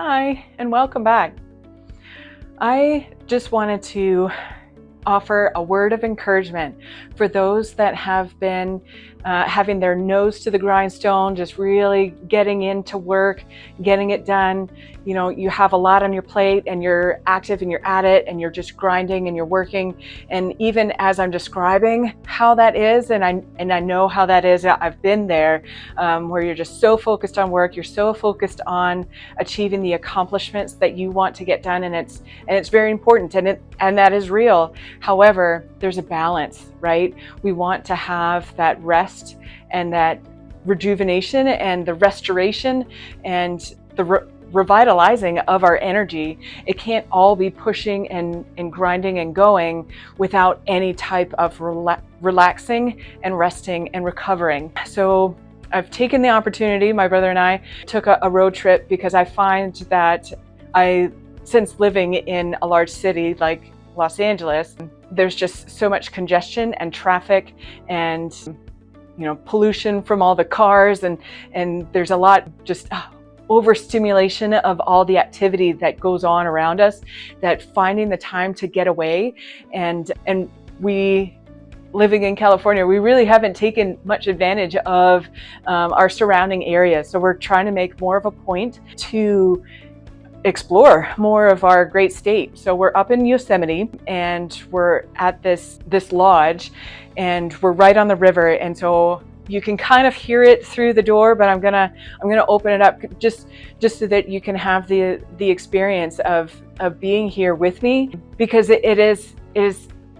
Hi, and welcome back. I just wanted to offer a word of encouragement for those that have been having their nose to the grindstone, just really getting into work, getting it done. You know, you have a lot on your plate and you're active and you're at it and you're just grinding and you're working. And even as I'm describing how that is, and I know how that is, I've been there, where you're just so focused on work, you're so focused on achieving the accomplishments that you want to get done, and it's very important, and that is real. However, there's a balance, right? We want to have that rest and that rejuvenation and the restoration and the revitalizing of our energy. It can't all be pushing and grinding and going without any type of relaxing and resting and recovering. So I've taken the opportunity, my brother and I took a road trip because I find that since living in a large city like Los Angeles, there's just so much congestion and traffic and pollution from all the cars, and there's a lot just overstimulation of all the activity that goes on around us, that finding the time to get away, and we living in California, we really haven't taken much advantage of our surrounding areas. So we're trying to make more of a point to explore more of our great state. So we're up in Yosemite and we're at this lodge, and we're right on the river, and so you can kind of hear it through the door, but I'm gonna open it up just so that you can have the experience of being here with me, because it is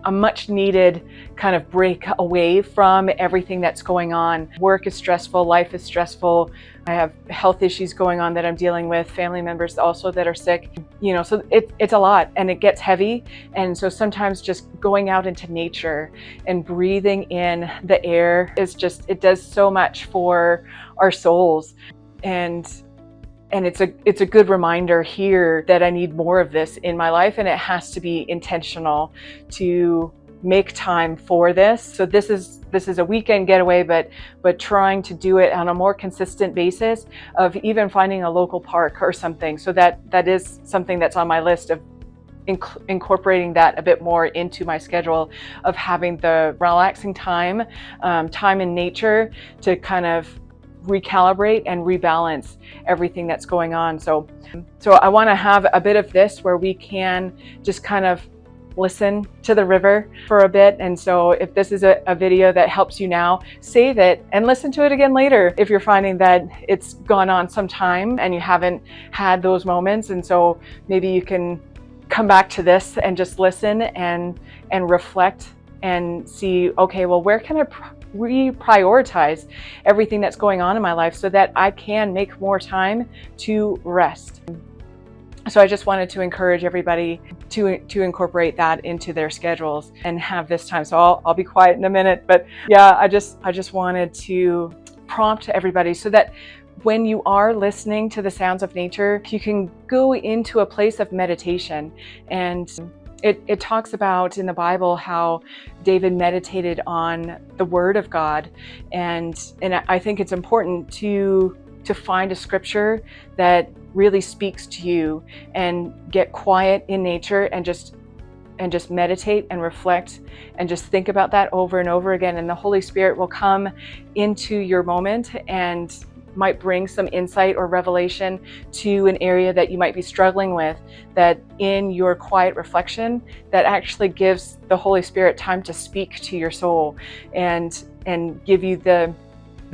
a much needed kind of break away from everything that's going on. Work is stressful, life is stressful. I have health issues going on that I'm dealing with, family members also that are sick, so it's a lot and it gets heavy. And so sometimes just going out into nature and breathing in the air it does so much for our souls. And it's a good reminder here that I need more of this in my life, and it has to be intentional to make time for this. So this is a weekend getaway, but trying to do it on a more consistent basis, of even finding a local park or something. So that is something that's on my list of incorporating that a bit more into my schedule, of having the relaxing time in nature to kind of recalibrate and rebalance everything that's going on. So I want to have a bit of this where we can just kind of listen to the river for a bit. And so if this is a video that helps you now, save it and listen to it again later if you're finding that it's gone on some time and you haven't had those moments. And so maybe you can come back to this and just listen and reflect and see, okay, well, where can I reprioritize everything that's going on in my life so that I can make more time to rest. So I just wanted to encourage everybody to incorporate that into their schedules and have this time. So I'll be quiet in a minute, but yeah, I just wanted to prompt everybody so that when you are listening to the sounds of nature, you can go into a place of meditation. And it talks about in the Bible how David meditated on the Word of God, and I think it's important to find a scripture that really speaks to you, and get quiet in nature and just meditate and reflect and just think about that over and over again, and the Holy Spirit will come into your moment and might bring some insight or revelation to an area that you might be struggling with, that in your quiet reflection, that actually gives the Holy Spirit time to speak to your soul and give you the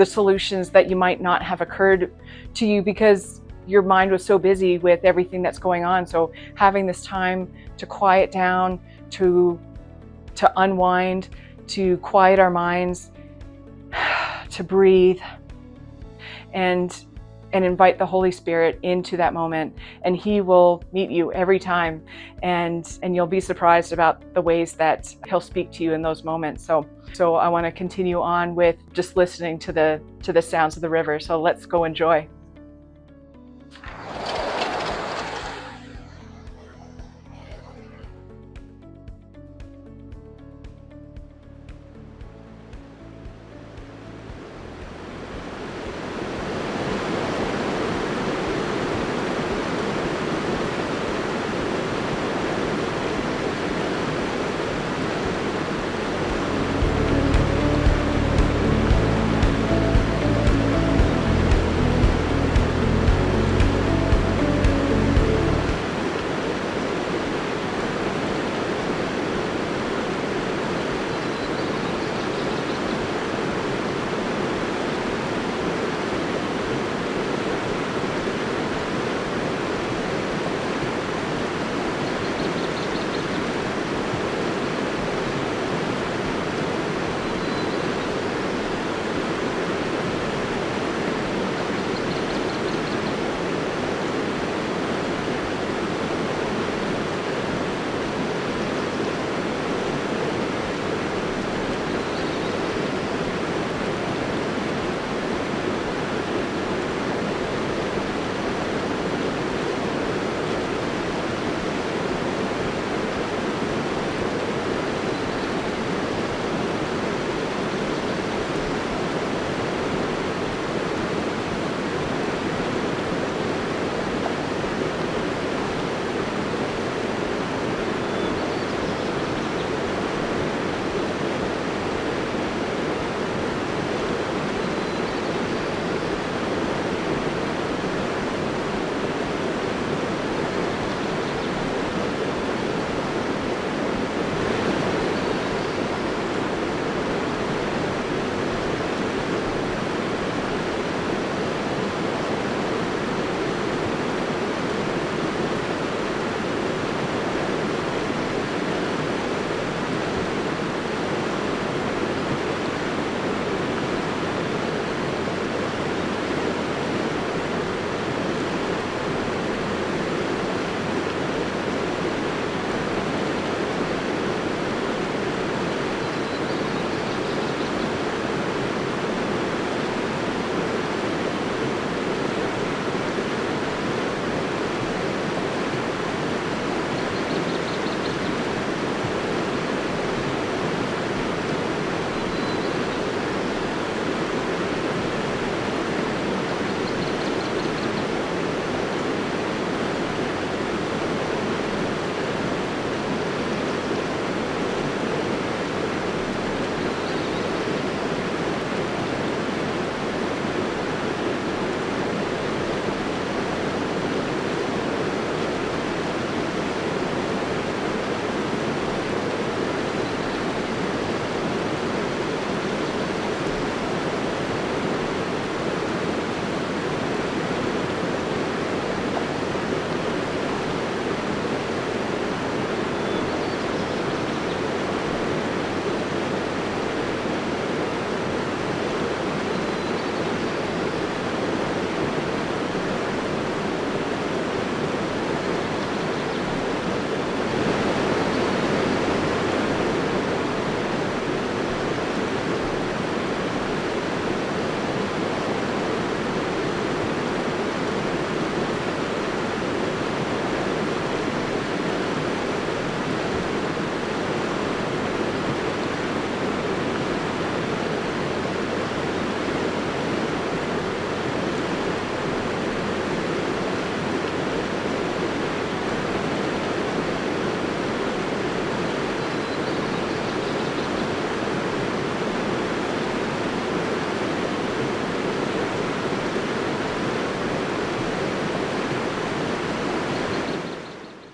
solutions that you might not have occurred to you because your mind was so busy with everything that's going on. So having this time to quiet down, to unwind, to quiet our minds, to breathe, and invite the Holy Spirit into that moment, and He will meet you every time, and you'll be surprised about the ways that He'll speak to you in those moments. So I want to continue on with just listening to the sounds of the river. So let's go enjoy.